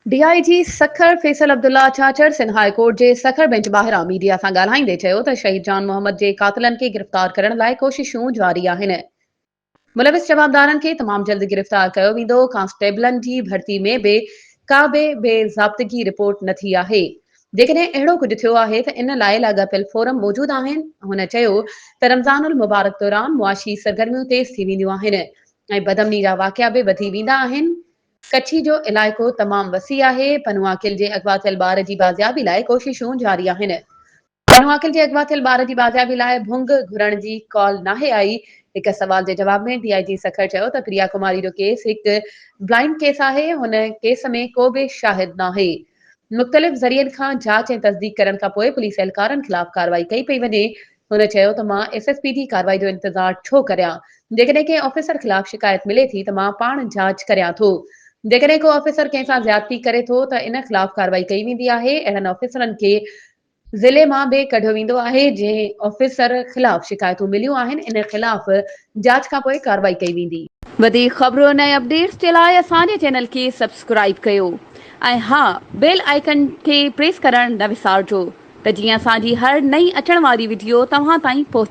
DIG Sukkur Faisal Abdullah Chachar Sindh high court जे Sukkur bench ॿाहिरां media सां ॻाल्हाईंदे चयो त शहीद जान मोहम्मद जे कातिलनि खे गिरफ़्तार करण लाइ कोशिशूं जारी आहिनि। मुलविस जवाबदारनि खे तमामु जल्द गिरफ़्तार कयो वेंदो। कांस्टेबलनि जी भर्ती में बि का बि बेज़ाब्तगी रिपोर्ट न थी आहे। जेकॾहिं अहिड़ो कुझु थियो आहे त इन लाइ लाॻापियल फोरम मौजूदु आहिनि। हुन चयो त रमज़ान उल मुबारक दौरान मुआशी सरगर्मियूं तेज़ थी वेंदियूं आहिनि ऐं बदमनी जा वाक़िया बि वधी वेंदा आहिनि। कच्छी जो इलाइक़ो तमामु वसी आहे। पनुआकिल जे अगवा थियल ॿार जी बाज़ियाबी लाइ कोशिशूं जारी आहिनि। पनुआकिल जे अगवा थियल ॿार जी बाज़ियाबी लाइ भुंग घुरण जी कॉल नाहे आई। हिक सवाल जे जवाब में डीआईजी सखर चयो त प्रिया कुमारी जो केस हिकु ब्लाइंड केस आहे। हुन केस में को बि शाहिद नाहे। मुख़्तलिफ़ ज़रियनि खां जांच ऐं तस्दीक करण खां पोइ पुलिस एहलकारनि ख़िलाफ़ कार्रवाई कई पई वञे। हुन चयो त मां एसएसपी जी कार्रवाई जो इंतज़ारु छो करियां। जेकॾहिं कंहिं ऑफिसर ख़िलाफ़ शिकायत मिले थी त मां पाण जांच करियां थो। जेकॾहिं को ऑफिसर कंहिं सां ज़्यादती करे थो त इन ख़िलाफ़ कार्रवाई कई वेंदी आहे। अहिड़नि ऑफिसरनि खे ज़िले मां बि कढियो वेंदो आहे। जंहिं ऑफिसर ख़िलाफ़ शिकायतूं मिलियूं आहिनि इन ख़िलाफ़ जांच खां पोइ कार्रवाई कई वेंदी। वधीक ख़बरूं ऐं अपडेट्स जे लाइ असांजे चैनल खे सब्सक्राइब कयो ऐं हा बेल आइकन खे प्रेस करणु न विसारिजो त जीअं असांजी हर नई अचण वारी वीडियो तव्हां ताईं पहुची